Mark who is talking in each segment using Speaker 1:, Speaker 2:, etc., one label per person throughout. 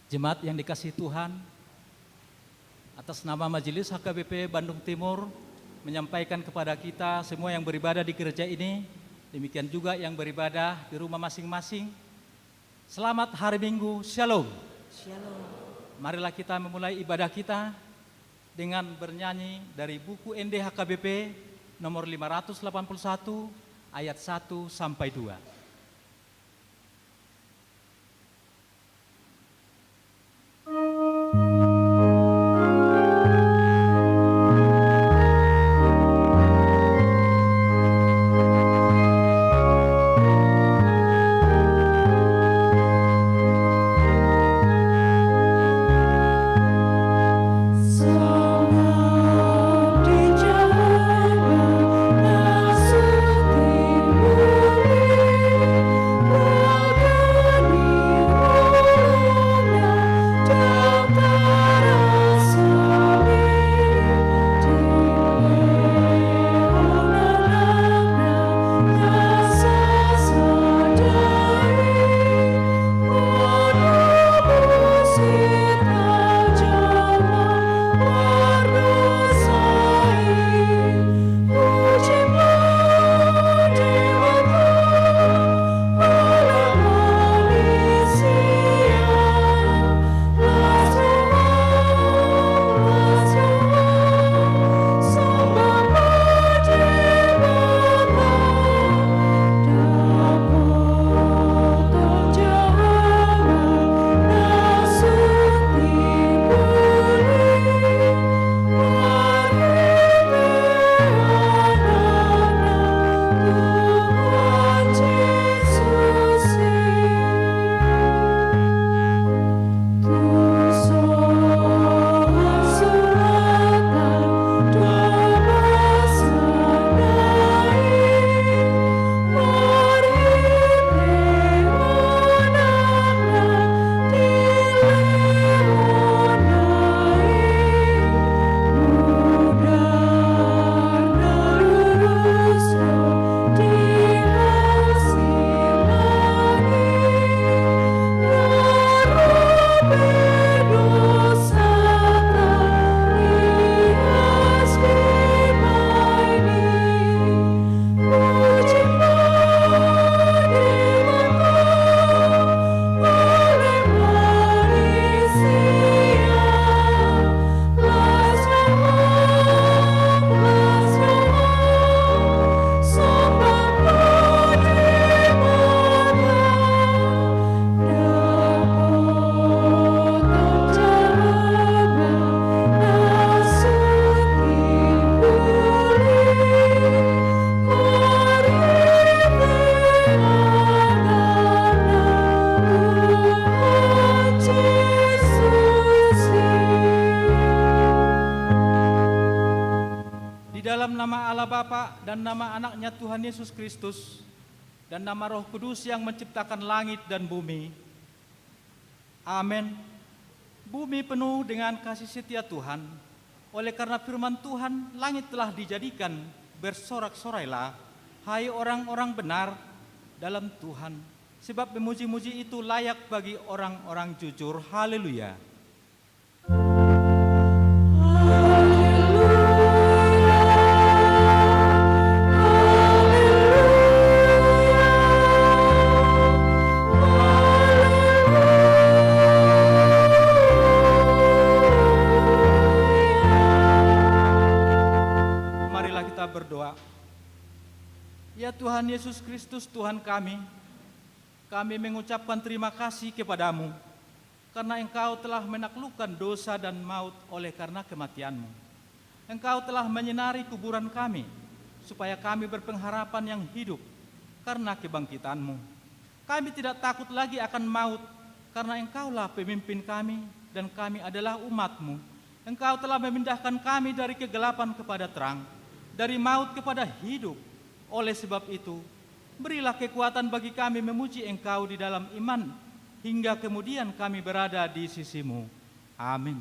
Speaker 1: Jemaat yang dikasihi Tuhan, atas nama Majelis HKBP Bandung Timur menyampaikan kepada kita semua yang beribadah di gereja ini, demikian juga yang beribadah di rumah masing-masing. Selamat hari Minggu, Shalom.
Speaker 2: Shalom.
Speaker 1: Marilah kita memulai ibadah kita dengan bernyanyi dari buku ND HKBP nomor 581 ayat 1 sampai 2. Bapa dan nama anaknya Tuhan Yesus Kristus dan nama Roh Kudus yang menciptakan langit dan bumi. Amin. Bumi penuh dengan kasih setia Tuhan. Oleh karena firman Tuhan, langit telah dijadikan bersorak-sorailah, hai orang-orang benar dalam Tuhan. Sebab memuji-muji itu layak bagi orang-orang jujur. Haleluya. Berdoa. Ya Tuhan Yesus Kristus, Tuhan kami mengucapkan terima kasih kepadamu karena Engkau telah menaklukkan dosa dan maut oleh karena kematian-Mu. Engkau telah menyinari kuburan kami supaya kami berpengharapan yang hidup karena kebangkitan-Mu. Kami tidak takut lagi akan maut karena Engkaulah pemimpin kami dan kami adalah umat-Mu. Engkau telah memindahkan kami dari kegelapan kepada terang, dari maut kepada hidup. Oleh sebab itu, berilah kekuatan bagi kami memuji Engkau di dalam iman, hingga kemudian kami berada di sisi-Mu. Amin.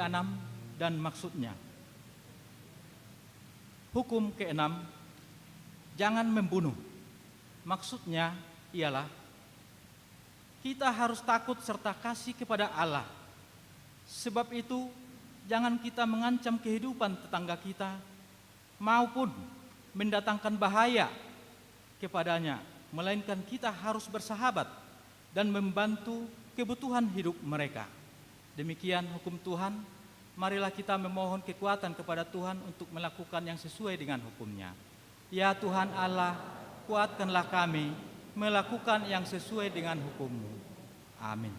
Speaker 1: ke-6 dan maksudnya. Hukum ke-6, jangan membunuh. Maksudnya ialah kita harus takut serta kasih kepada Allah. Sebab itu, jangan kita mengancam kehidupan tetangga kita maupun mendatangkan bahaya kepadanya, melainkan kita harus bersahabat dan membantu kebutuhan hidup mereka. Demikian hukum Tuhan. Marilah kita memohon kekuatan kepada Tuhan untuk melakukan yang sesuai dengan hukum-Nya. Ya Tuhan Allah, kuatkanlah kami melakukan yang sesuai dengan hukum-Mu. Amin.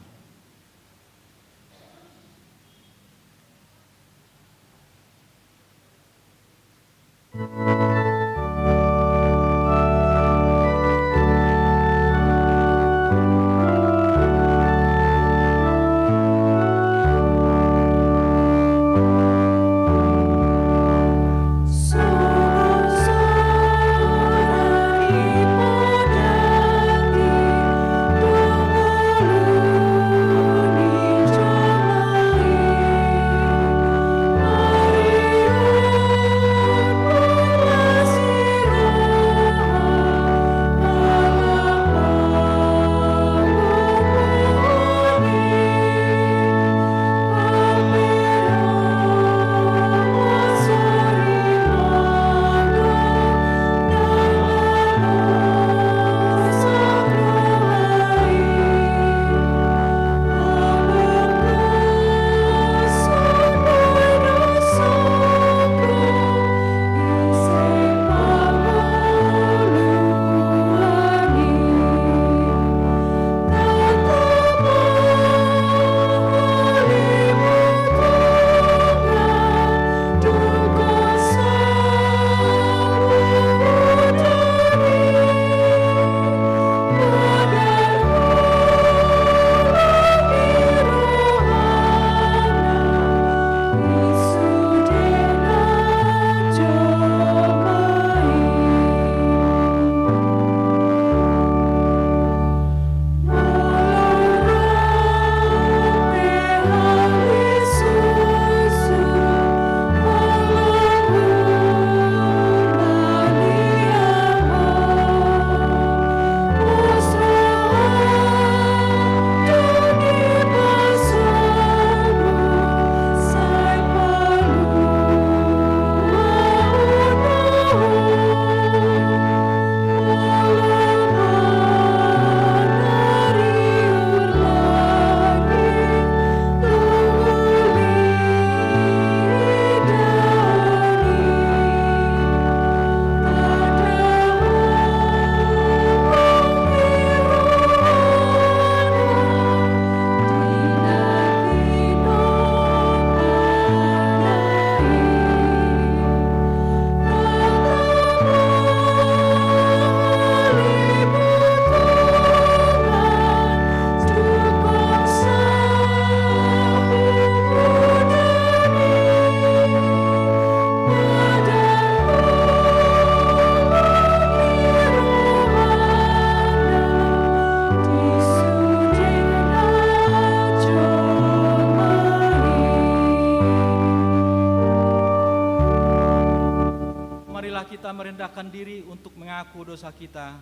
Speaker 1: Kita merendahkan diri untuk mengaku dosa kita.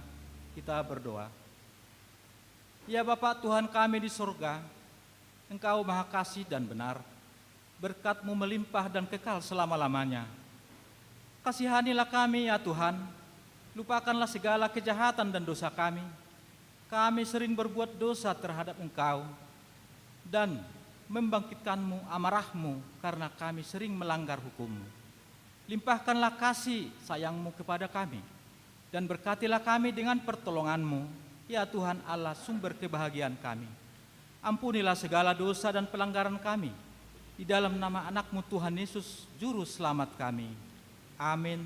Speaker 1: Kita berdoa. Ya Bapa Tuhan kami di surga, Engkau maha kasih dan benar. Berkat-Mu melimpah dan kekal selama-lamanya. Kasihanilah kami ya Tuhan. Lupakanlah segala kejahatan dan dosa kami. Kami sering berbuat dosa terhadap Engkau dan membangkitkan-Mu amarah-Mu karena kami sering melanggar hukum-Mu. Limpahkanlah kasih sayang-Mu kepada kami, dan berkatilah kami dengan pertolongan-Mu, ya Tuhan Allah sumber kebahagiaan kami. Ampunilah segala dosa dan pelanggaran kami, di dalam nama anak-Mu Tuhan Yesus, Juru Selamat kami. Amin.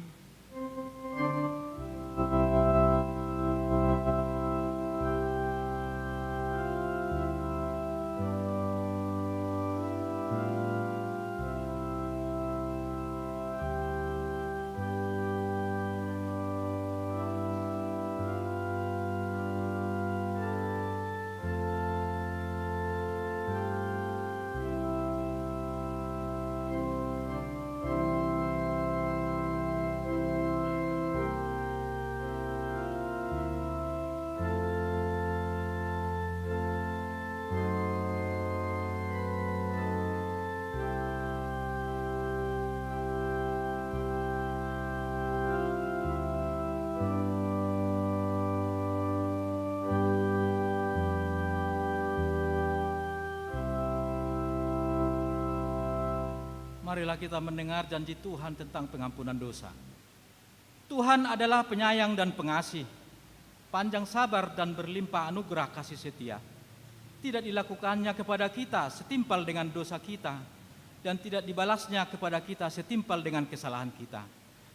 Speaker 1: Marilah kita mendengar janji Tuhan tentang pengampunan dosa. Tuhan adalah penyayang dan pengasih, panjang sabar dan berlimpah anugerah kasih setia. Tidak dilakukannya kepada kita setimpal dengan dosa kita, dan tidak dibalasnya kepada kita setimpal dengan kesalahan kita.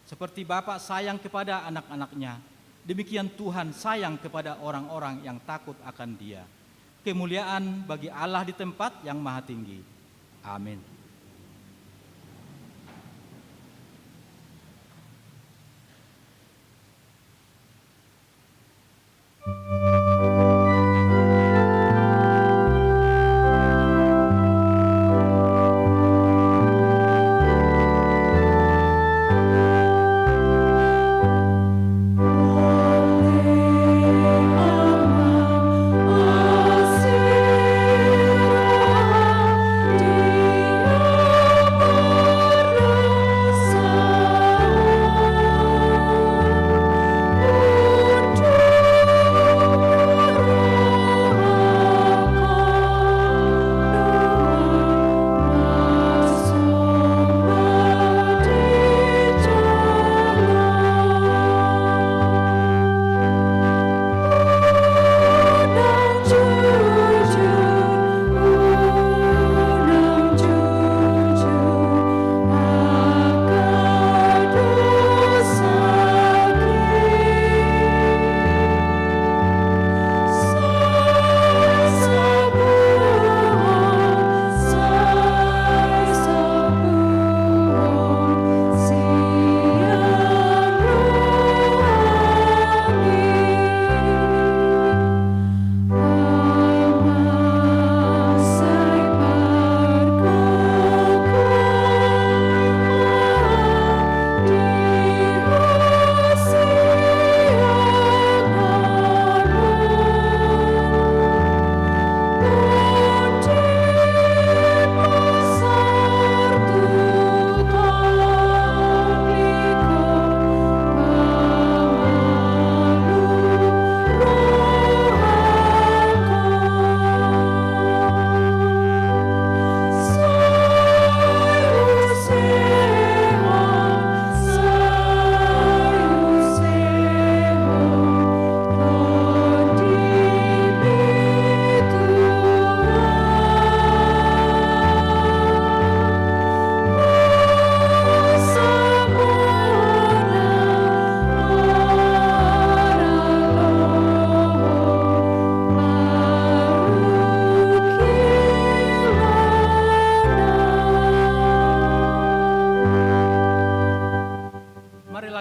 Speaker 1: Seperti Bapa sayang kepada anak-anaknya, demikian Tuhan sayang kepada orang-orang yang takut akan Dia. Kemuliaan bagi Allah di tempat yang maha tinggi. Amin.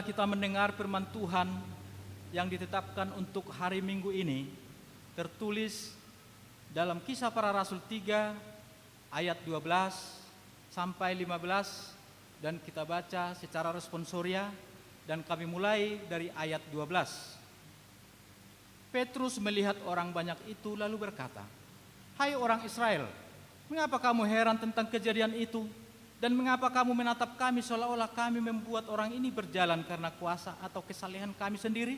Speaker 1: Kita mendengar firman Tuhan yang ditetapkan untuk hari Minggu ini, tertulis dalam Kisah Para Rasul 3 ayat 12 sampai 15, dan kita baca secara responsoria, dan kami mulai dari ayat 12. Petrus melihat orang banyak itu lalu berkata, "Hai orang Israel, mengapa kamu heran tentang kejadian itu? Dan mengapa kamu menatap kami seolah-olah kami membuat orang ini berjalan karena kuasa atau kesalehan kami sendiri?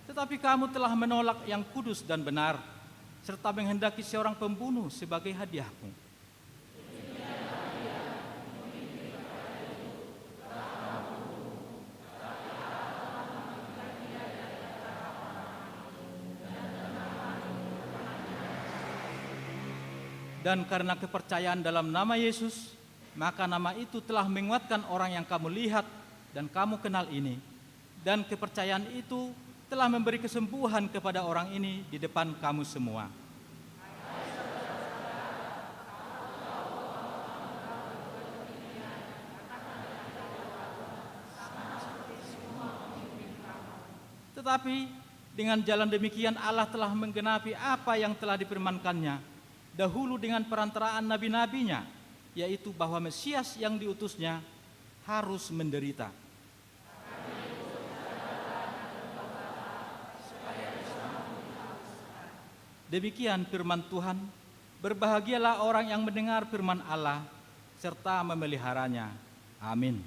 Speaker 1: Tetapi kamu telah menolak yang kudus dan benar, serta menghendaki seorang pembunuh sebagai hadiahmu. Dan karena kepercayaan dalam nama Yesus, maka nama itu telah menguatkan orang yang kamu lihat dan kamu kenal ini. Dan kepercayaan itu telah memberi kesembuhan kepada orang ini di depan kamu semua. Tetapi dengan jalan demikian Allah telah menggenapi apa yang telah difirmankannya dahulu dengan perantaraan nabi-nabinya, yaitu bahwa Mesias yang diutusnya harus menderita. Demikian firman Tuhan. Berbahagialah orang yang mendengar firman Allah serta memeliharanya. Amin.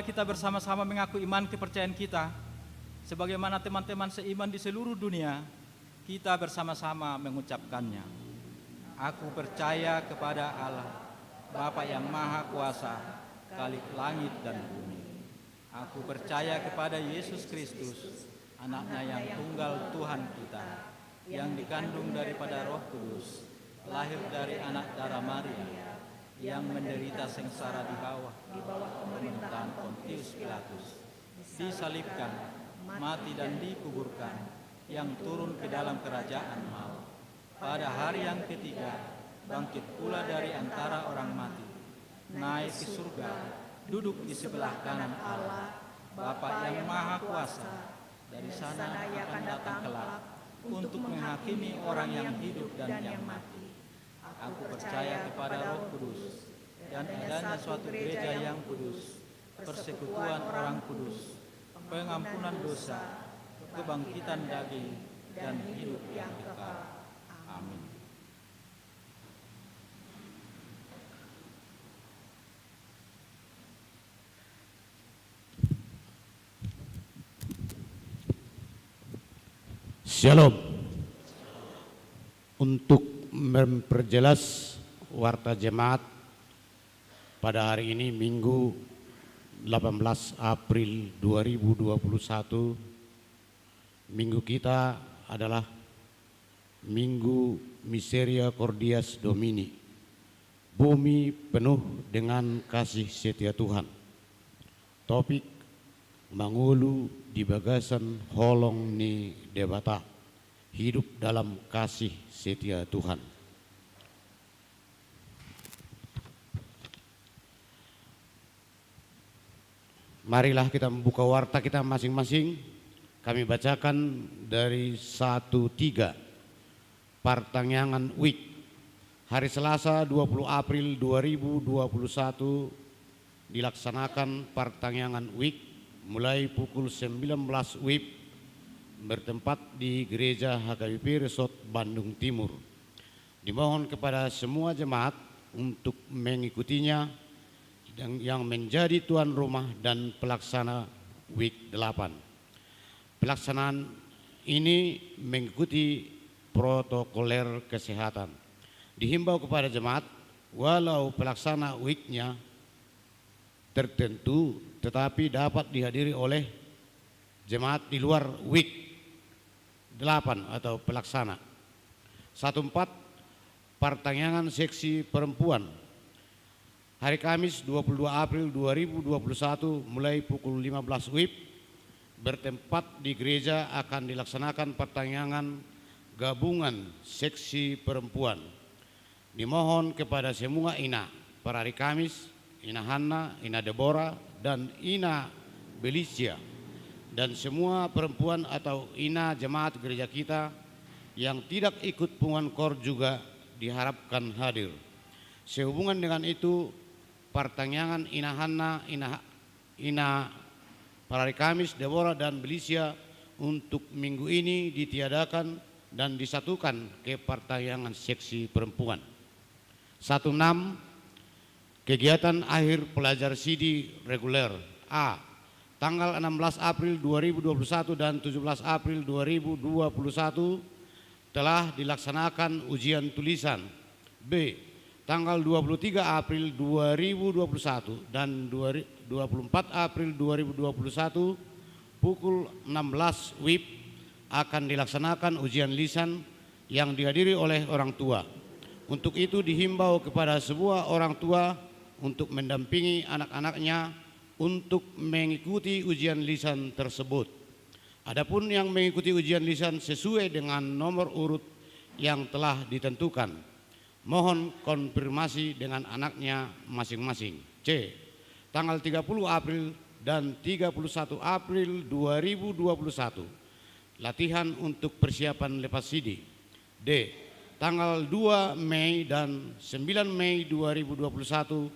Speaker 1: Kita bersama-sama mengaku iman kepercayaan kita. Sebagaimana teman-teman seiman di seluruh dunia, kita bersama-sama mengucapkannya. Aku percaya kepada Allah, Bapa yang Maha Kuasa, Khalik langit dan bumi. Aku percaya kepada Yesus Kristus, anaknya yang tunggal Tuhan kita, yang dikandung daripada Roh Kudus, lahir dari anak darah Maria, yang menderita sengsara di bawah pemerintahan Pontius Pilatus, disalibkan, mati dan dikuburkan, yang turun ke dalam kerajaan maut. Pada hari yang ketiga, bangkit pula dari antara orang mati, naik ke surga, duduk di sebelah kanan Allah, Bapa yang Maha Kuasa. Dari sana akan datang kelak untuk menghakimi orang yang hidup dan yang mati. Aku percaya kepada Roh Kudus dan adanya suatu gereja yang kudus, persekutuan orang kudus, pengampunan dosa, kebangkitan daging, dan hidup yang kekal. Amin.
Speaker 2: Shalom. Untuk memperjelas warta jemaat pada hari ini Minggu 18 April 2021, minggu kita adalah Minggu Miseria Cordias Domini, bumi penuh dengan kasih setia Tuhan. Topik mangulu di bagasan holong ni debata, hidup dalam kasih setia Tuhan. Marilah kita membuka warta kita masing-masing. Kami bacakan dari 1-3 Pertanyaan Week hari Selasa 20 April 2021 dilaksanakan Pertanyaan Week mulai pukul 19 WIB bertempat di Gereja HKBP Resort Bandung Timur. Dimohon kepada semua jemaat untuk mengikutinya yang menjadi tuan rumah dan pelaksana Week 8. Pelaksanaan ini mengikuti protokoler kesehatan. Dihimbau kepada jemaat, walau pelaksana Week-nya tertentu tetapi dapat dihadiri oleh jemaat di luar Week 8 atau pelaksana. 14 pertanyaan seksi perempuan. Hari Kamis 22 April 2021 mulai pukul 15 WIB bertempat di gereja akan dilaksanakan pertanyaan gabungan seksi perempuan. Dimohon kepada semua ina pada hari Kamis, Ina Hanna, Ina Deborah, dan Ina Belicia, dan semua perempuan atau ina jemaat gereja kita yang tidak ikut pungutan KOR juga diharapkan hadir. Sehubungan dengan itu, pertanyaan Ina Hanna, Ina pada hari Kamis, Deborah dan Belicia untuk minggu ini ditiadakan dan disatukan ke pertanyaan seksi perempuan. 16. Kegiatan akhir pelajar CD reguler. A. Tanggal 16 April 2021 dan 17 April 2021 telah dilaksanakan ujian tulisan. B. Tanggal 23 April 2021 dan 24 April 2021 pukul 16 WIB akan dilaksanakan ujian lisan yang dihadiri oleh orang tua. Untuk itu dihimbau kepada semua orang tua untuk mendampingi anak-anaknya untuk mengikuti ujian lisan tersebut. Adapun yang mengikuti ujian lisan sesuai dengan nomor urut yang telah ditentukan, mohon konfirmasi dengan anaknya masing-masing. C. Tanggal 30 April dan 31 April 2021 latihan untuk persiapan lepas CD. D. Tanggal 2 Mei dan 9 Mei 2021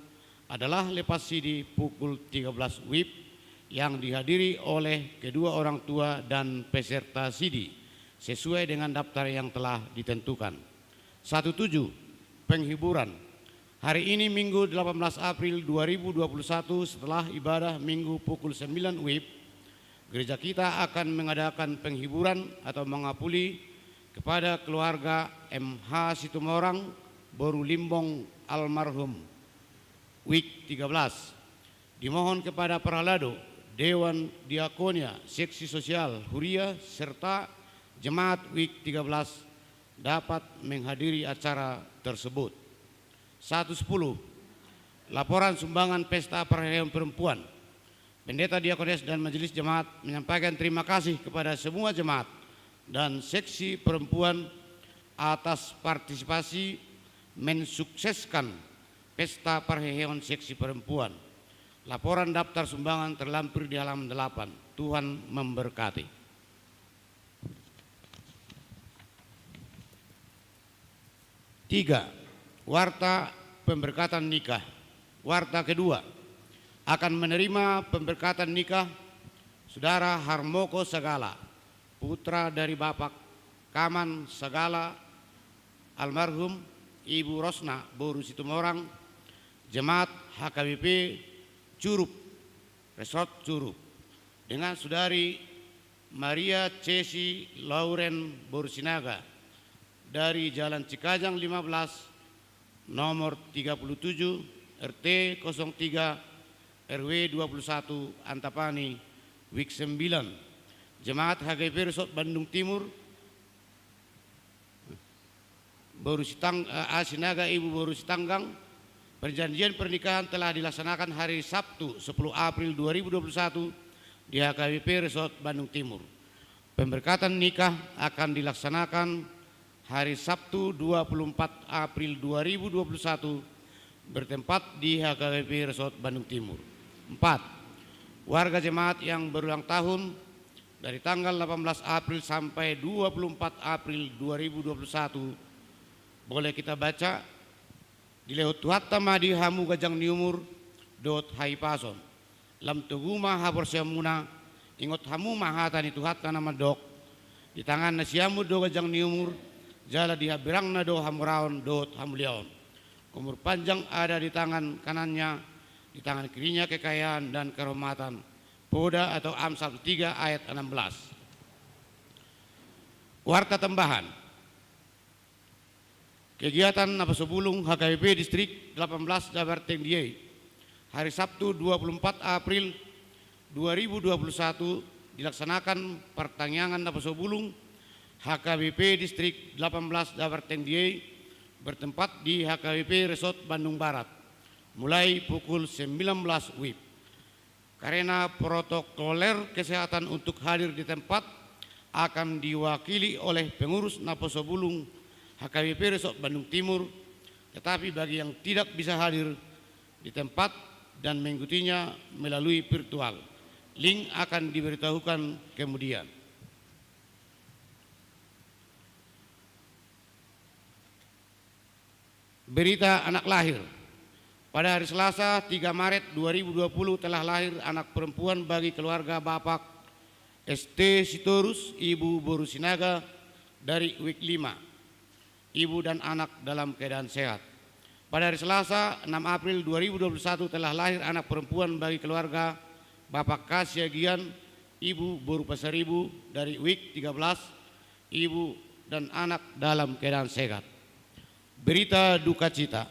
Speaker 2: adalah lepas CD pukul 13 WIB yang dihadiri oleh kedua orang tua dan peserta CD sesuai dengan daftar yang telah ditentukan. 17. Penghiburan. Hari ini Minggu 18 April 2021 setelah ibadah Minggu pukul 9 WIB, gereja kita akan mengadakan penghiburan atau mengapuli kepada keluarga MH Situmorang Boru Limbong almarhum WIK 13. Dimohon kepada para lado, Dewan Diakonia, Seksi Sosial, Huria, serta Jemaat WIK 13 dapat menghadiri acara tersebut. 110. Laporan sumbangan pesta perayaan perempuan. Pendeta Diakonis dan Majelis Jemaat menyampaikan terima kasih kepada semua jemaat dan seksi perempuan atas partisipasi mensukseskan pesta perayaan seksi perempuan. Laporan daftar sumbangan terlampir di halaman 8. Tuhan memberkati. Tiga. Warta pemberkatan nikah. Warta kedua, akan menerima pemberkatan nikah Saudara Harmoko Sagala, putra dari Bapak Kaman Sagala almarhum Ibu Rosna Boru Situmorang, Jemaat HKBP Curup, Resort Curup, dengan Saudari Maria Cesi Lauren Borsinaga dari Jalan Cikajang 15 nomor 37 RT 03 RW 21 Antapani WIK 9, Jemaat HKBP Resort Bandung Timur Sinaga Ibu Boru Sitanggang. Perjanjian pernikahan telah dilaksanakan hari Sabtu 10 April 2021 di HKBP Resort Bandung Timur. Pemberkatan nikah akan dilaksanakan hari Sabtu 24 April 2021 bertempat di HKBP Resort Bandung Timur. 4. Warga jemaat yang berulang tahun dari tanggal 18 April sampai 24 April 2021 boleh kita baca di lewat tuhatta madi hamu gajang niumur dot hai pason lam tuguma habor siamuna ingot hamu mahatani tuhatta nama dok di tangan nasiamu do gajang niumur jala di habirang na do hamuraon dot hamuliaon. Umur panjang ada di tangan kanannya, di tangan kirinya kekayaan dan kehormatan. Poda atau Amsal 3 ayat 16. Warta tambahan. Kegiatan Napasubulung HKBP Distrik 18 Jabar Tendiai hari Sabtu 24 April 2021 dilaksanakan pertanyaan Napasubulung HKBP Distrik 18 Jabar Tendiai bertempat di HKBP Resort Bandung Barat mulai pukul 19 WIB. Karena protokoler kesehatan untuk hadir di tempat akan diwakili oleh pengurus Naposo Bulung HKBP Resort Bandung Timur, tetapi bagi yang tidak bisa hadir di tempat dan mengikutinya melalui virtual, link akan diberitahukan kemudian. Berita anak lahir. Pada hari Selasa 3 Maret 2020 telah lahir anak perempuan bagi keluarga Bapak ST Sitorus, Ibu Boru Sinaga dari WIK 5. Ibu dan anak dalam keadaan sehat. Pada hari Selasa 6 April 2021 telah lahir anak perempuan bagi keluarga Bapak Kasya Gian, Ibu Boru Pasaribu dari WIK 13. Ibu dan anak dalam keadaan sehat. Berita duka cita.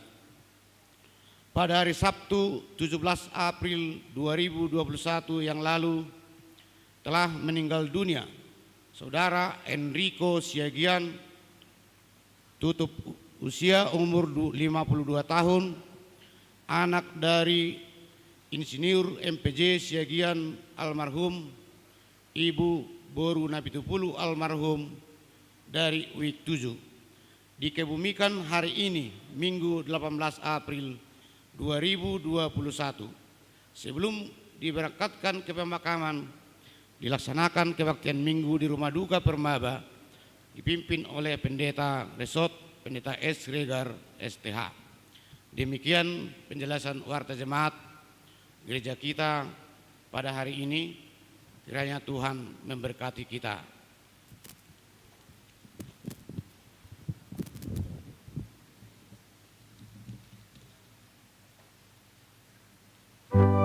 Speaker 2: Pada hari Sabtu 17 April 2021 yang lalu telah meninggal dunia Saudara Enrico Siagian, tutup usia umur 52 tahun, anak dari Insinyur MPJ Siagian almarhum, Ibu Boru Napitupulu almarhum dari WIK 7. Dikebumikan hari ini Minggu 18 April 2021. Sebelum diberangkatkan ke pemakaman, dilaksanakan kebaktian minggu di Rumah Duka Permaba dipimpin oleh Pendeta Resort, Pendeta S. Regar STH. Demikian penjelasan warta jemaat gereja kita pada hari ini. Kiranya Tuhan memberkati kita.
Speaker 3: Jesus,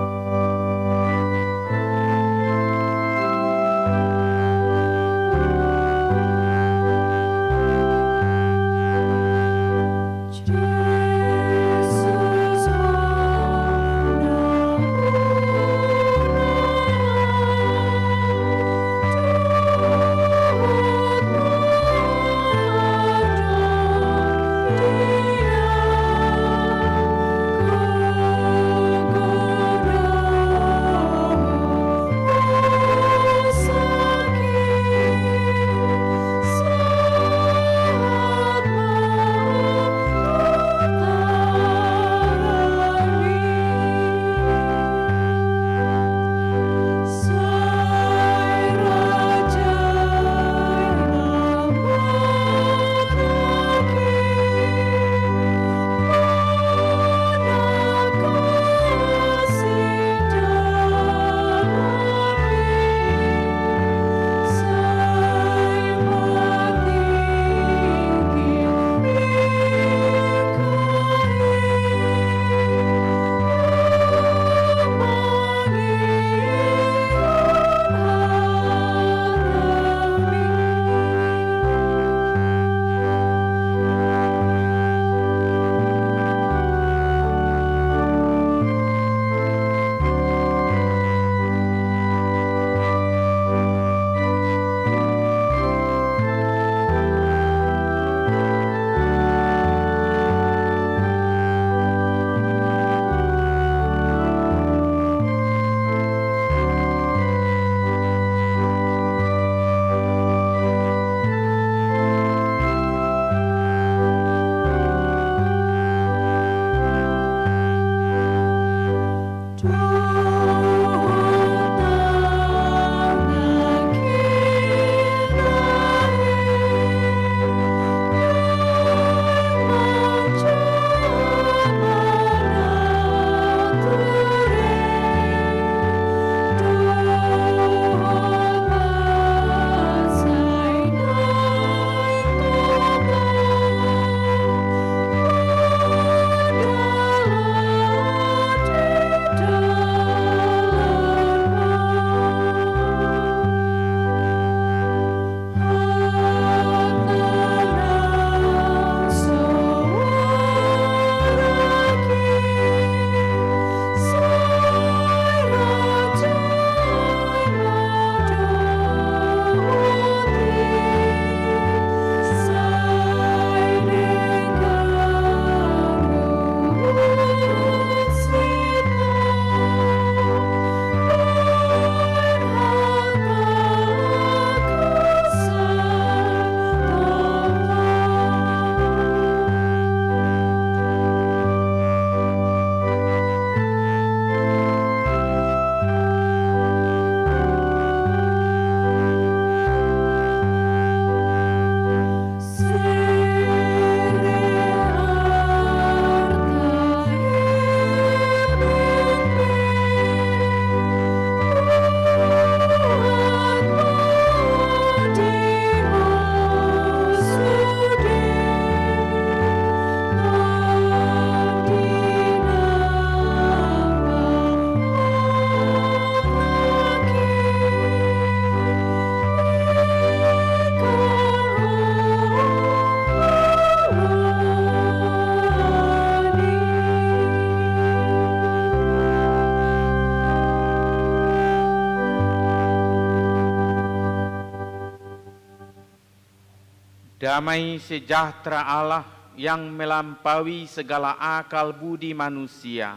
Speaker 3: Damai sejahtera Allah yang melampaui segala akal budi manusia,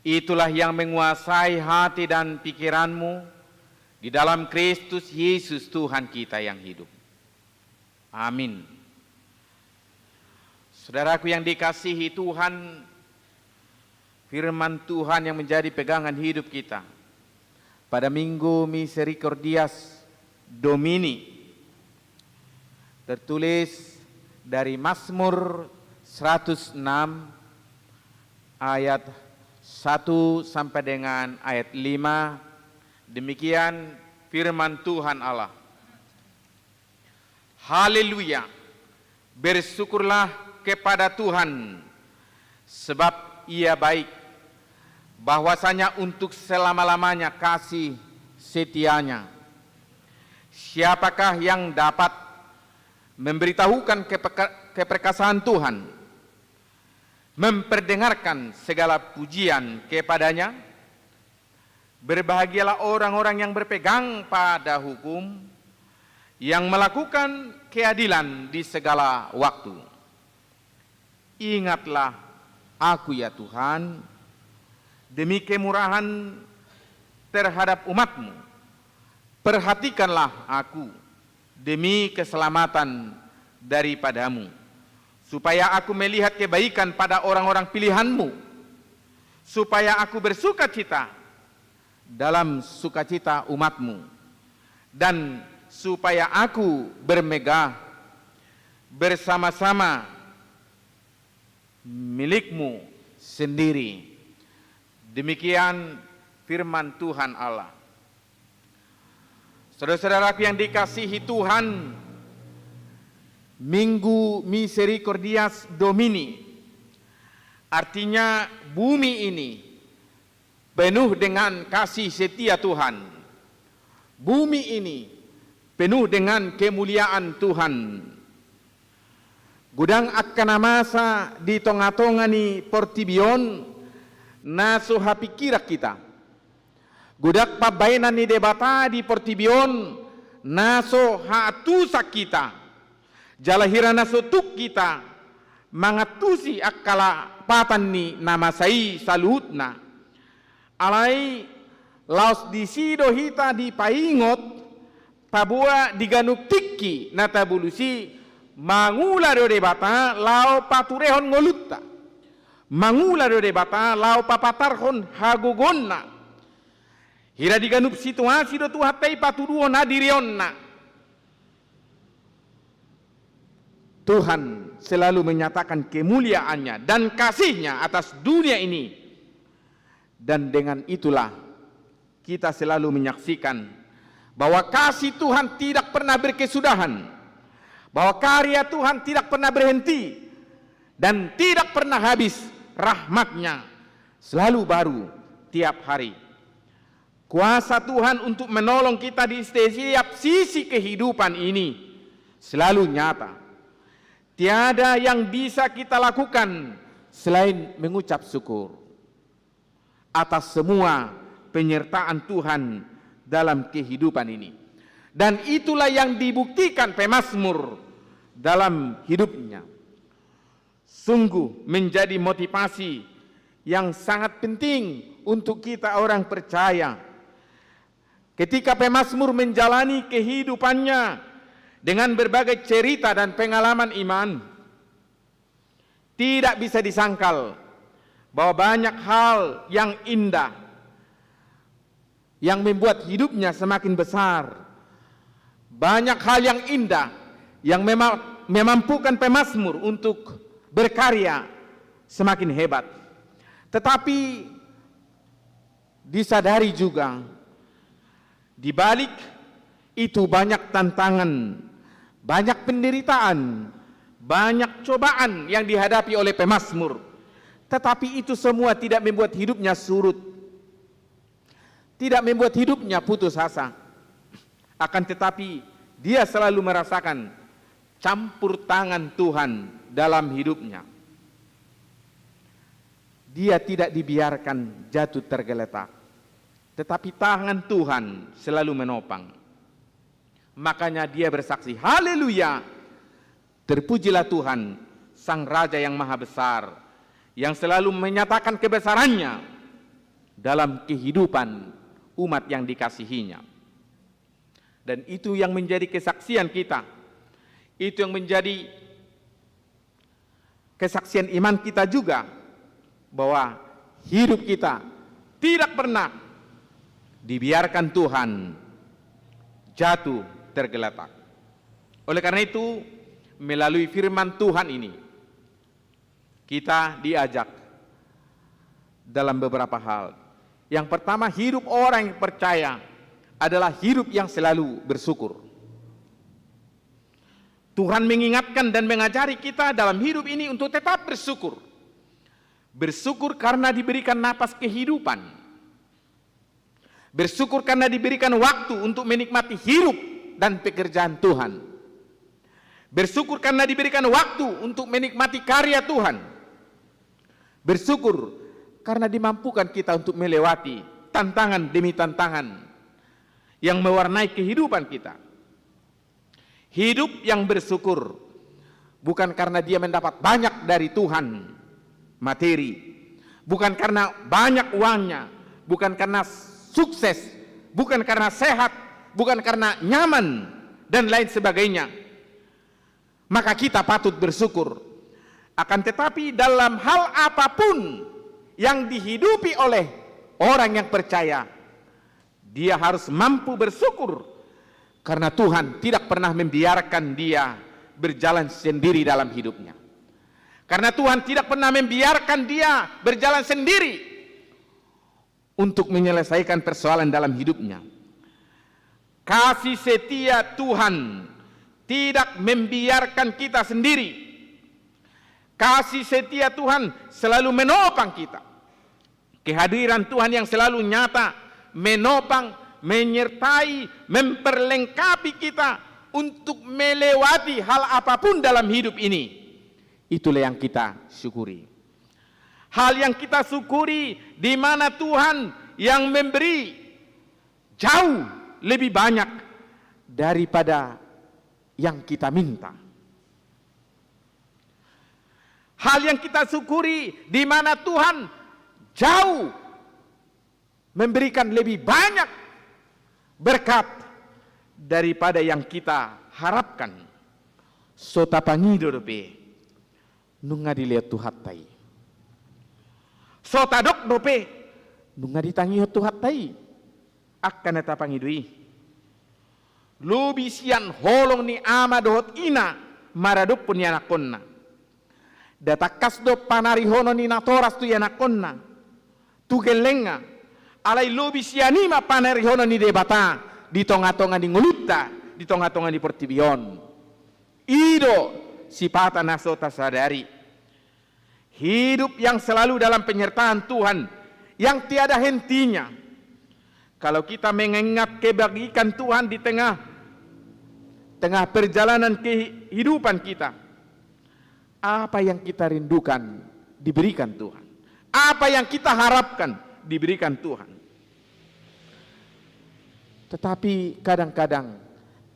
Speaker 3: itulah yang menguasai hati dan pikiranmu di dalam Kristus Yesus Tuhan kita yang hidup. Amin. Saudaraku yang dikasihi Tuhan, firman Tuhan yang menjadi pegangan hidup kita pada Minggu Misericordias Domini tertulis dari Mazmur 106 ayat 1 sampai dengan ayat 5. Demikian firman Tuhan Allah. Haleluya, bersyukurlah kepada Tuhan, sebab Ia baik, bahwasanya untuk selama-lamanya kasih setianya. Siapakah yang dapat memberitahukan keperkasaan Tuhan, memperdengarkan segala pujian kepadanya? Berbahagialah orang-orang yang berpegang pada hukum, yang melakukan keadilan di segala waktu. Ingatlah aku ya Tuhan, demi kemurahan terhadap umat-Mu. Perhatikanlah aku demi keselamatan daripada-Mu, supaya aku melihat kebaikan pada orang-orang pilihan-Mu, supaya aku bersuka cita dalam sukacita umat-Mu, dan supaya aku bermegah bersama-sama milik-Mu sendiri. Demikian firman Tuhan Allah. Saudara-saudaraku yang dikasihi Tuhan, Minggu Misericordias Domini artinya bumi ini penuh dengan kasih setia Tuhan. Bumi ini penuh dengan kemuliaan Tuhan. Gudang akkana masa di tonga-tongani portibion naso hapikira kita. Gudak pabainan ni debata di portibion naso haatusa kita. Jalahira naso tuk kita mangatusi akala patan ni namasai salutna. Alai laos disido hita di paingot tabua diganuk tiki natabulusi mangula do debata lao paturehon ngolutta. Mangula do debata lao papatarhon hagogonna. Hira diganup situasi do tuhatai patuduon hadirionna. Tuhan selalu menyatakan kemuliaannya dan kasihnya atas dunia ini. Dan dengan itulah kita selalu menyaksikan bahwa kasih Tuhan tidak pernah berkesudahan, bahwa karya Tuhan tidak pernah berhenti, dan tidak pernah habis rahmat-Nya, selalu baru tiap hari. Kuasa Tuhan untuk menolong kita di setiap sisi kehidupan ini selalu nyata. Tiada yang bisa kita lakukan selain mengucap syukur atas semua penyertaan Tuhan dalam kehidupan ini. Dan itulah yang dibuktikan pemazmur dalam hidupnya. Sungguh menjadi motivasi yang sangat penting untuk kita orang percaya. Ketika pemazmur menjalani kehidupannya dengan berbagai cerita dan pengalaman iman, tidak bisa disangkal bahwa banyak hal yang indah yang membuat hidupnya semakin besar. Banyak hal yang indah yang memampukan pemazmur untuk berkarya semakin hebat. Tetapi disadari juga di balik itu banyak tantangan, banyak penderitaan, banyak cobaan yang dihadapi oleh pemazmur. Tetapi itu semua tidak membuat hidupnya surut, tidak membuat hidupnya putus asa. Akan tetapi dia selalu merasakan campur tangan Tuhan dalam hidupnya. Dia tidak dibiarkan jatuh tergeletak, tetapi tangan Tuhan selalu menopang. Makanya dia bersaksi, haleluya, terpujilah Tuhan, Sang Raja yang Maha Besar, yang selalu menyatakan kebesarannya dalam kehidupan umat yang dikasihinya. Dan itu yang menjadi kesaksian kita, itu yang menjadi kesaksian iman kita juga, bahwa hidup kita tidak pernah dibiarkan Tuhan jatuh tergeletak. Oleh karena itu, melalui firman Tuhan ini, kita diajak dalam beberapa hal. Yang pertama, hidup orang yang percaya adalah hidup yang selalu bersyukur. Tuhan mengingatkan dan mengajari kita dalam hidup ini untuk tetap bersyukur. Bersyukur karena diberikan napas kehidupan. Bersyukur karena diberikan waktu untuk menikmati hidup dan pekerjaan Tuhan. Bersyukur karena diberikan waktu untuk menikmati karya Tuhan. Bersyukur karena dimampukan kita untuk melewati tantangan demi tantangan yang mewarnai kehidupan kita. Hidup yang bersyukur bukan karena dia mendapat banyak dari Tuhan, materi, bukan karena banyak uangnya, bukan karena sukses, bukan karena sehat, bukan karena nyaman dan lain sebagainya. Maka kita patut bersyukur. Akan tetapi dalam hal apapun yang dihidupi oleh orang yang percaya, dia harus mampu bersyukur karena Tuhan tidak pernah membiarkan dia berjalan sendiri dalam hidupnya. Karena Tuhan tidak pernah membiarkan dia berjalan sendiri untuk menyelesaikan persoalan dalam hidupnya. Kasih setia Tuhan tidak membiarkan kita sendiri. Kasih setia Tuhan selalu menopang kita. Kehadiran Tuhan yang selalu nyata, menopang, menyertai, memperlengkapi kita untuk melewati hal apapun dalam hidup ini. Itulah yang kita syukuri. Hal yang kita syukuri di mana Tuhan yang memberi jauh lebih banyak daripada yang kita minta. Hal yang kita syukuri di mana Tuhan jauh memberikan lebih banyak berkat daripada yang kita harapkan. Sota pangido dope nunga dilihat Tuhatai. Sota dok dope nunga ditangi Tuhatai. Akan eta pangidui. Lubisian holong ni ama dohot ina maradop pun yanakonna. Datakas do panarihono ni natoras tu yanakonna. Tugelenga alai lubisianima panarihono ni debata di tonga-tonga di ngulutta, di tonga-tonga di portibion. Ido sipata nasota sadari. Hidup yang selalu dalam penyertaan Tuhan yang tiada hentinya. Kalau kita mengingat kebajikan Tuhan di tengah perjalanan kehidupan kita, apa yang kita rindukan diberikan Tuhan. Apa yang kita harapkan diberikan Tuhan. Tetapi kadang-kadang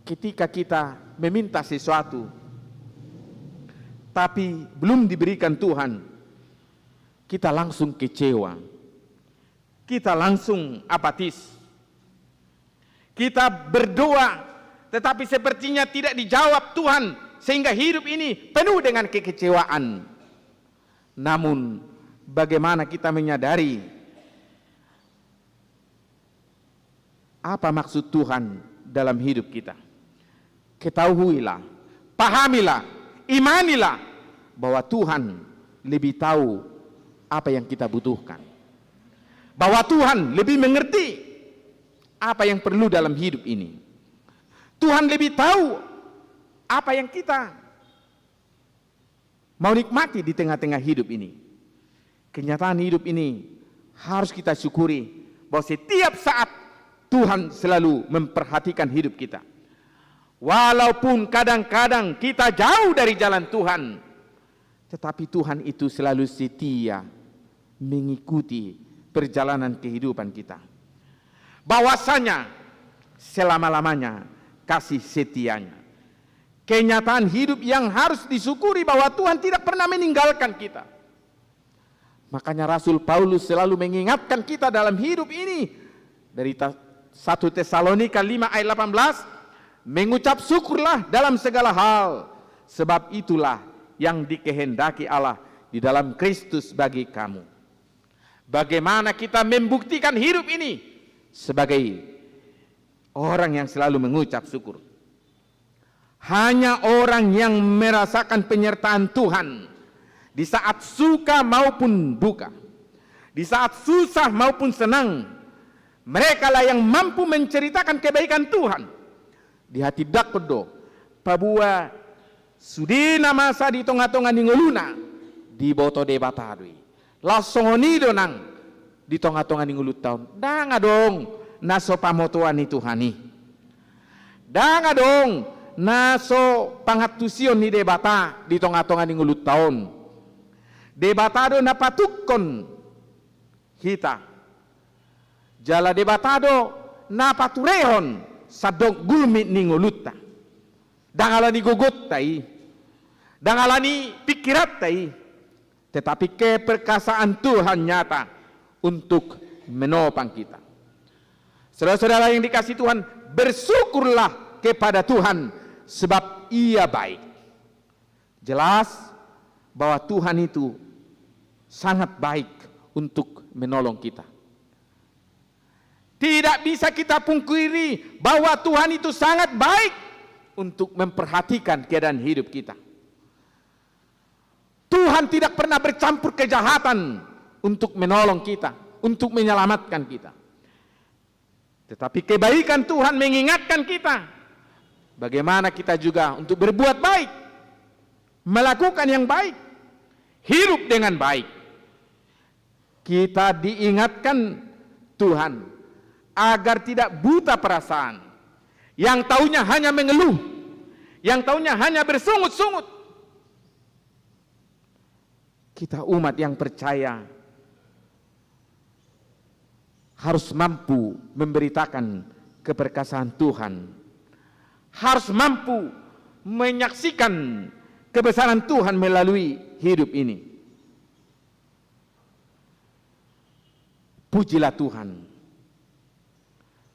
Speaker 3: ketika kita meminta sesuatu tapi belum diberikan Tuhan, kita langsung kecewa. Kita langsung apatis. Kita berdoa tetapi sepertinya tidak dijawab Tuhan, sehingga hidup ini penuh dengan kekecewaan. Namun bagaimana kita menyadari apa maksud Tuhan dalam hidup kita? Ketahuilah, pahamilah, imanilah bahwa Tuhan lebih tahu apa yang kita butuhkan. Bahwa Tuhan lebih mengerti apa yang perlu dalam hidup ini. Tuhan lebih tahu apa yang kita mau nikmati di tengah-tengah hidup ini. Kenyataan hidup ini harus kita syukuri bahwa setiap saat Tuhan selalu memperhatikan hidup kita. Walaupun kadang-kadang kita jauh dari jalan Tuhan, tetapi Tuhan itu selalu setia mengikuti perjalanan kehidupan kita. Bahwasanya selama-lamanya kasih setianya. Kenyataan hidup yang harus disyukuri bahwa Tuhan tidak pernah meninggalkan kita. Makanya Rasul Paulus selalu mengingatkan kita dalam hidup ini. Dari 1 Tesalonika 5 ayat 18, mengucap syukurlah dalam segala hal, sebab itulah yang dikehendaki Allah di dalam Kristus bagi kamu. Bagaimana kita membuktikan hidup ini sebagai orang yang selalu mengucap syukur? Hanya orang yang merasakan penyertaan Tuhan di saat suka maupun duka, di saat susah maupun senang, mereka lah yang mampu menceritakan kebaikan Tuhan. Di hati dakodo, pabua sudina masa di tonga-tonga ninguluna, di boto de batadui. Lasongonido nang di tonga-tonga ningulut tahun. Danga dong naso pamotuan itu hani. Danga dong naso pangatusion ni debata di tonga-tonga ningulut tahun. Debatado na patukon hita. Jala debatado na paturehon sadok gulmi ninguluta. Dangala ni gugut tai. Dangala ni pikirat tai. Tetapi keperkasaan Tuhan nyata untuk menopang kita. Saudara-saudara yang dikasihi Tuhan, bersyukurlah kepada Tuhan sebab Ia baik. Jelas bahwa Tuhan itu sangat baik untuk menolong kita. Tidak bisa kita pungkiri bahwa Tuhan itu sangat baik untuk memperhatikan keadaan hidup kita. Tuhan tidak pernah bercampur kejahatan untuk menolong kita, untuk menyelamatkan kita. Tetapi kebaikan Tuhan mengingatkan kita bagaimana kita juga untuk berbuat baik, melakukan yang baik, hidup dengan baik. Kita diingatkan Tuhan agar tidak buta perasaan, yang taunya hanya mengeluh, yang taunya hanya bersungut-sungut. Kita umat yang percaya harus mampu memberitakan keperkasaan Tuhan, harus mampu menyaksikan kebesaran Tuhan melalui hidup ini. Pujilah Tuhan,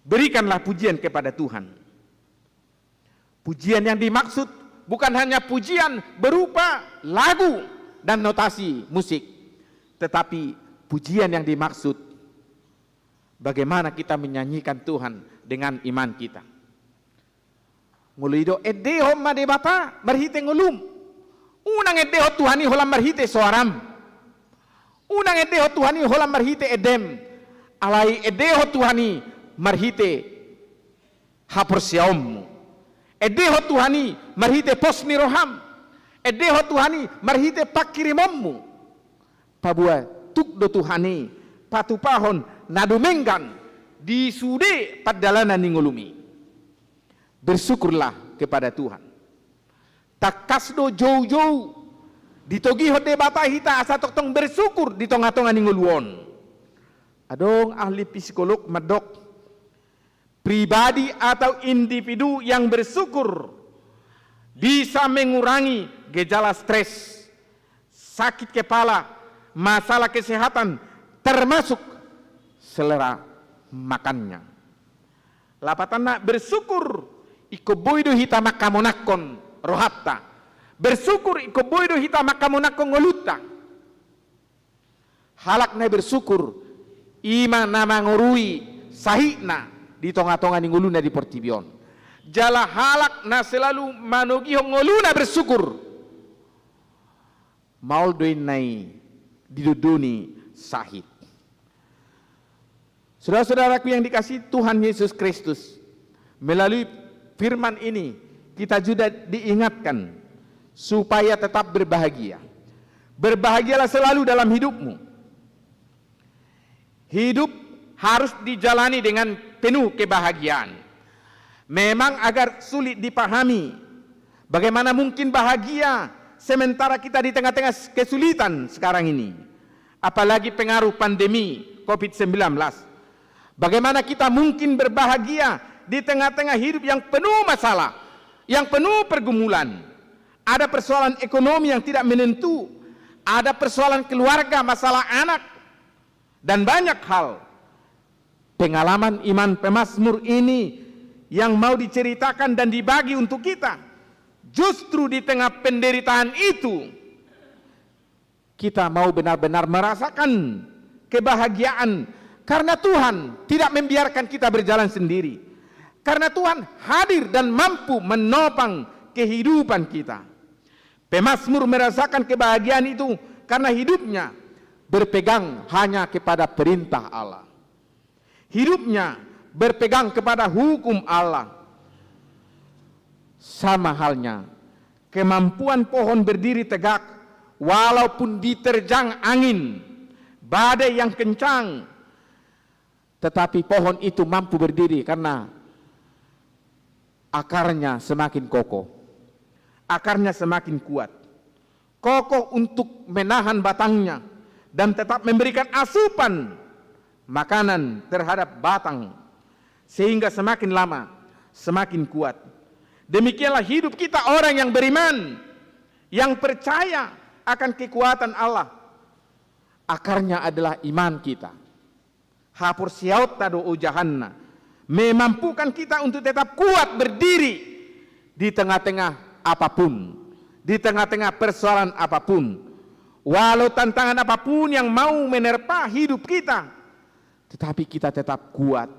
Speaker 3: berikanlah pujian kepada Tuhan. Pujian yang dimaksud bukan hanya pujian berupa lagu dan notasi musik, tetapi pujian yang dimaksud bagaimana kita menyanyikan Tuhan dengan iman kita. Ngulido edeho madebata marhite ngulum. Unang edeho Tuhani holam marhite soaram. Unang edeho Tuhani holam marhite edem. Alai edeho Tuhani marhite haporsiaum. Edeho Tuhani marhite posni roham. Edeho Tuhani marhite pakirimommu. Pabua tukdo Tuhani patupahon nadumenggan di sude padalanan ningulumi. Bersyukurlah kepada Tuhan. Takasdo jauh-jauh ditogiho debata hita asa tong bersyukur di tonga-tonga ninguluon. Adong ahli psikolog medok pribadi atau individu yang bersyukur bisa mengurangi gejala stres, sakit kepala, masalah kesehatan, termasuk selera makannya. Lapatan nak bersyukur iko boido hita makamonakon rohatta. Bersyukur iko boido hita makamonakon ngoluta. Halak na bersyukur ima nama ngurui sahina di tonga-tonga ningguluna di portibion. Jala halak na selalu manogiho ngoluna bersyukur. Maul doin nai diduduni sahid. Saudara-saudaraku yang dikasihi Tuhan Yesus Kristus, melalui firman ini kita juga diingatkan supaya tetap berbahagia. Berbahagialah selalu dalam hidupmu. Hidup harus dijalani dengan penuh kebahagiaan. Memang agak sulit dipahami bagaimana mungkin bahagia sementara kita di tengah-tengah kesulitan sekarang ini. Apalagi pengaruh pandemi COVID-19. Bagaimana kita mungkin berbahagia di tengah-tengah hidup yang penuh masalah, yang penuh pergumulan. Ada persoalan ekonomi yang tidak menentu, ada persoalan keluarga, masalah anak, dan banyak hal. Pengalaman iman pemazmur ini yang mau diceritakan dan dibagi untuk kita. Justru di tengah penderitaan itu, kita mau benar-benar merasakan kebahagiaan karena Tuhan tidak membiarkan kita berjalan sendiri. Karena Tuhan hadir dan mampu menopang kehidupan kita. Pemazmur merasakan kebahagiaan itu karena hidupnya berpegang hanya kepada perintah Allah. Hidupnya berpegang kepada hukum Allah. Sama halnya kemampuan pohon berdiri tegak walaupun diterjang angin, badai yang kencang, tetapi pohon itu mampu berdiri karena akarnya semakin kokoh, akarnya semakin kuat, kokoh untuk menahan batangnya dan tetap memberikan asupan makanan terhadap batang, sehingga semakin lama semakin kuat. Demikianlah hidup kita orang yang beriman, yang percaya akan kekuatan Allah. Akarnya adalah iman kita. Hapur siaut tado ujahanna, memampukan kita untuk tetap kuat berdiri di tengah-tengah apapun, di tengah-tengah persoalan apapun, walau tantangan apapun yang mau menerpa hidup kita, tetapi kita tetap kuat,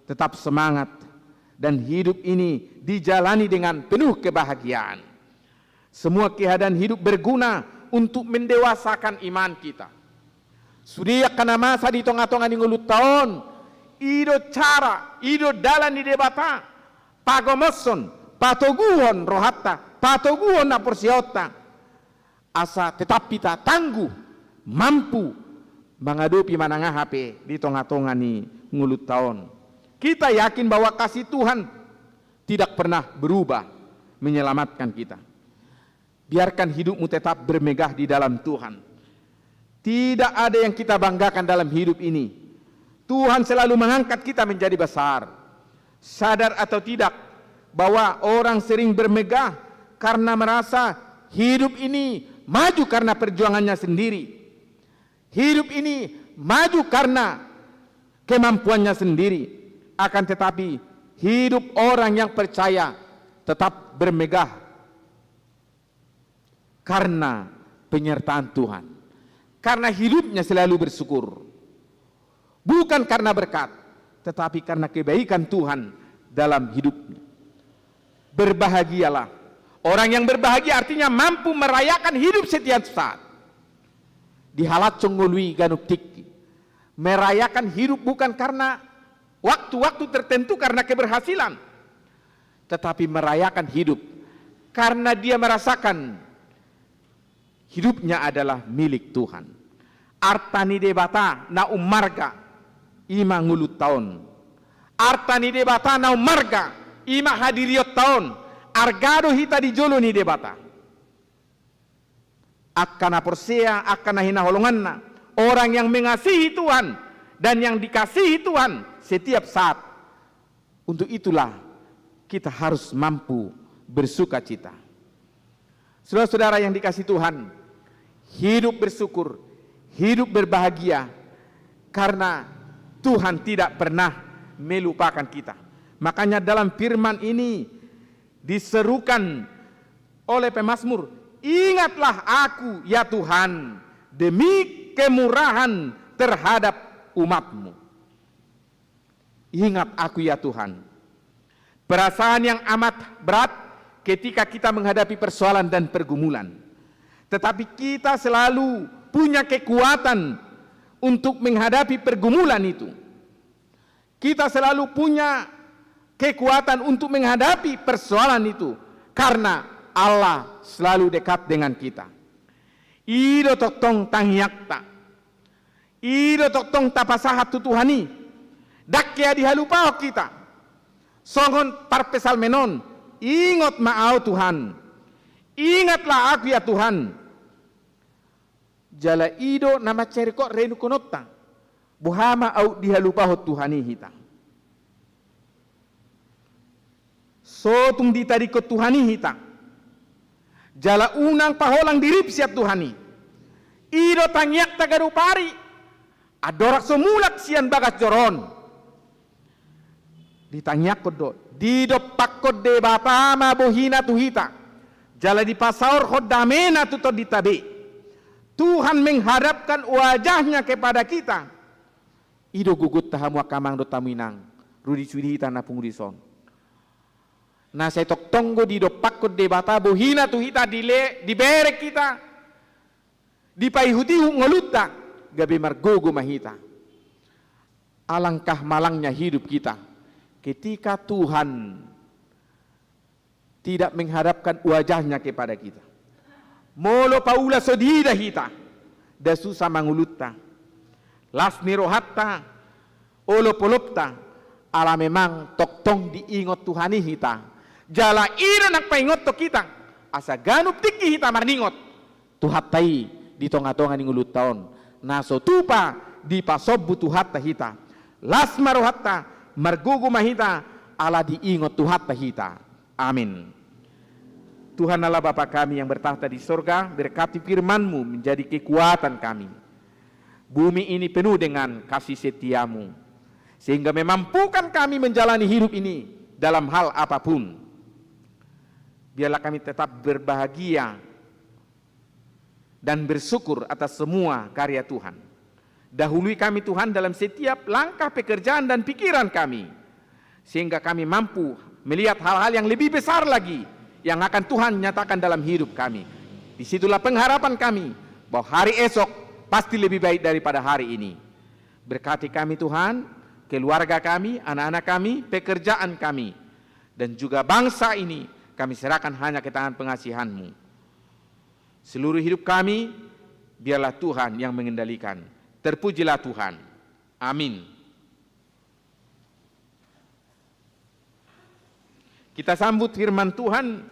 Speaker 3: tetap semangat, dan hidup ini dijalani dengan penuh kebahagiaan. Semua keadaan hidup berguna untuk mendewasakan iman kita. Sudia kana masa di tonga-tonga ni ngulut tahun, ido cara, ido dalan di debata, pagomoson, patoguhon rohatta, patoguhon naporsiota, asa tetap kita tangguh, mampu menghadapi manangah HP di tonga-tonga ni ngulut tahun. Kita yakin bahwa kasih Tuhan tidak pernah berubah menyelamatkan kita. Biarkan hidupmu tetap bermegah di dalam Tuhan. Tidak ada yang kita banggakan dalam hidup ini. Tuhan selalu mengangkat kita menjadi besar. Sadar atau tidak bahwa orang sering bermegah karena merasa hidup ini maju karena perjuangannya sendiri. Hidup ini maju karena kemampuannya sendiri. Akan tetapi hidup orang yang percaya tetap bermegah karena penyertaan Tuhan. Karena hidupnya selalu bersyukur. Bukan karena berkat, tetapi karena kebaikan Tuhan dalam hidupnya. Berbahagialah. Orang yang berbahagia artinya mampu merayakan hidup setiap saat. Dihalat congolui ganup tiki. Merayakan hidup bukan karena waktu-waktu tertentu karena keberhasilan, tetapi merayakan hidup karena dia merasakan hidupnya adalah milik Tuhan. Artani debata na umarga ima ngulut tahun. Artani debata na umarga ima hadiriot tahun. Argado hita di jolo ni debata. Akana porsea, akana hinaholonganna. Orang yang mengasihi Tuhan dan yang dikasihi Tuhan setiap saat. Untuk itulah kita harus mampu bersuka cita. Saudara-saudara yang dikasihi Tuhan, hidup bersyukur, hidup berbahagia karena Tuhan tidak pernah melupakan kita. Makanya dalam firman ini diserukan oleh pemazmur, ingatlah aku ya Tuhan demi kemurahan terhadap umat-Mu. Ingat aku ya Tuhan. Perasaan yang amat berat ketika kita menghadapi persoalan dan pergumulan. Tetapi kita selalu punya kekuatan untuk menghadapi pergumulan itu. Kita selalu punya kekuatan untuk menghadapi persoalan itu. Karena Allah selalu dekat dengan kita. Ido toktong tangyakta. Ido toktong tapasahat tutuhani. Dakya dihalupao kita. Songon parpesal menon. Ingat maau Tuhan. Ingatlah aku ya Tuhan. Jala ido nama ceriko renu konota. Buhama au dihalupao Tuhani hita. sotung di tadi ko Tuhani hita. Jala unang paholang dirip siat Tuhani. Ido tangyak tagarupari. Adorak somulak sian bagas joron. Ditangyak ko do. Dido pakod de bapa mabuhina tuhita. Jala di pasaur khodamena tuto ditabe. Tuhan menghadapkan wajahnya kepada kita. Ido gugut tahamu akamang do taminang. Rudi sudi hita na pungurison. Na saya tok tonggo di do pakod de bata buhina tuhita di berek kita. Di paihuti ngoluta gabe margogo mahita. Alangkah malangnya hidup kita ketika Tuhan tidak menghadapkan wajahnya kepada kita. Molo paula sodida hita da susah mangulutta. Lasni rohatta olo polopta ala memang toktong diingot Tuhani hita. Jala ira nak paingot to kita asa ganup tiki hita marningot tuhatai di tonga-tonga ni ngulut taon naso tupa di pasobbu tuhatta hita las marohatta margugu mahita ala diingot tuhatta hita. Amin. Tuhan Allah Bapa kami yang bertahta di sorga, berkati firman-Mu menjadi kekuatan kami. Bumi ini penuh dengan kasih setiamu sehingga memampukan kami menjalani hidup ini dalam hal apapun. Biarlah kami tetap berbahagia dan bersyukur atas semua karya Tuhan. Dahului kami Tuhan dalam setiap langkah pekerjaan dan pikiran kami, sehingga kami mampu melihat hal-hal yang lebih besar lagi yang akan Tuhan nyatakan dalam hidup kami. Disitulah pengharapan kami bahwa hari esok pasti lebih baik daripada hari ini. Berkati kami Tuhan, keluarga kami, anak-anak kami, pekerjaan kami, dan juga bangsa ini kami serahkan hanya ke tangan pengasihan-Mu. Seluruh hidup kami, biarlah Tuhan yang mengendalikan. Terpujilah Tuhan. Amin. Kita sambut firman Tuhan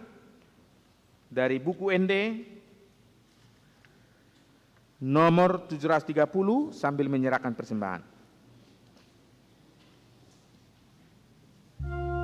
Speaker 3: dari buku ND nomor 730 sambil menyerahkan persembahan.
Speaker 4: Oh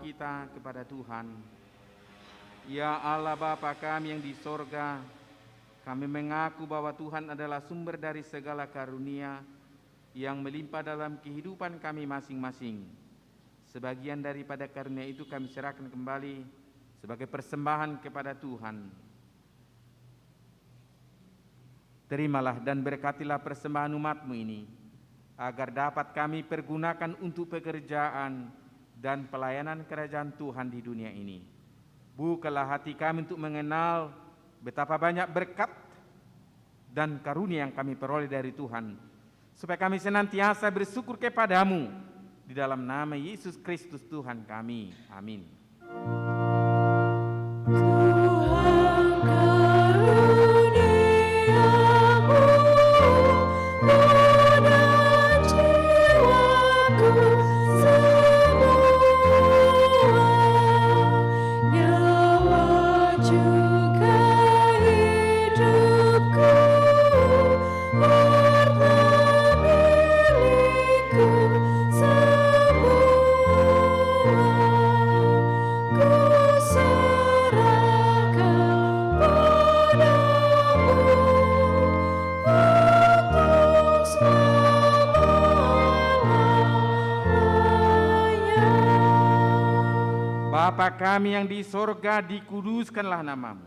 Speaker 3: kita kepada Tuhan. Ya Allah Bapa kami yang di sorga, kami mengaku bahwa Tuhan adalah sumber dari segala karunia yang melimpah dalam kehidupan kami masing-masing. Sebagian daripada karunia itu kami serahkan kembali sebagai persembahan kepada Tuhan. Terimalah dan berkatilah persembahan umat-Mu ini, agar dapat kami pergunakan untuk pekerjaan dan pelayanan kerajaan Tuhan di dunia ini. Bukalah hati kami untuk mengenal betapa banyak berkat dan karunia yang kami peroleh dari Tuhan, supaya kami senantiasa bersyukur kepadamu di dalam nama Yesus Kristus Tuhan kami. Amin. Bapa kami yang di sorga, dikuduskanlah namamu.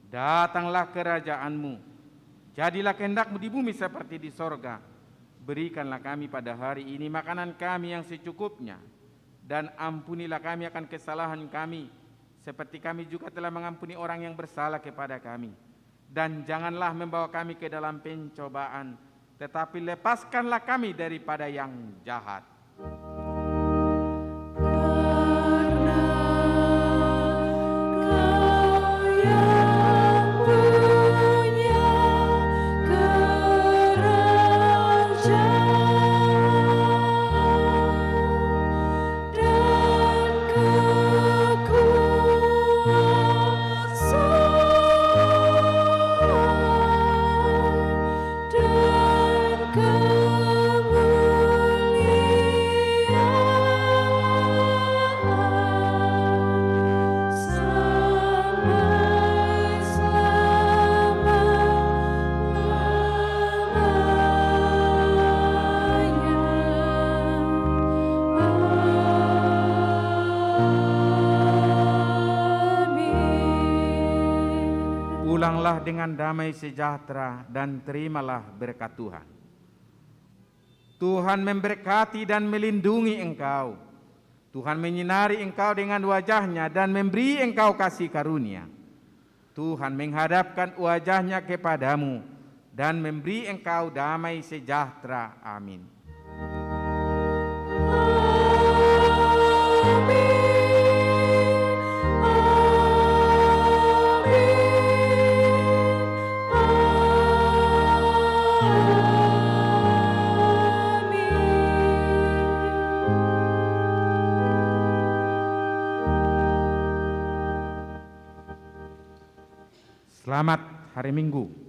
Speaker 3: Datanglah kerajaanmu. Jadilah kehendak-Mu di bumi seperti di sorga. Berikanlah kami pada hari ini makanan kami yang secukupnya. Dan ampunilah kami akan kesalahan kami, seperti kami juga telah mengampuni orang yang bersalah kepada kami. Dan janganlah membawa kami ke dalam pencobaan, tetapi lepaskanlah kami daripada yang jahat. Pulanglah dengan damai sejahtera dan terimalah berkat Tuhan. Tuhan memberkati dan melindungi engkau. Tuhan menyinari engkau dengan wajah-Nya dan memberi engkau kasih karunia. Tuhan menghadapkan wajah-Nya kepadamu dan memberi engkau damai sejahtera. Amin. Selamat hari Minggu.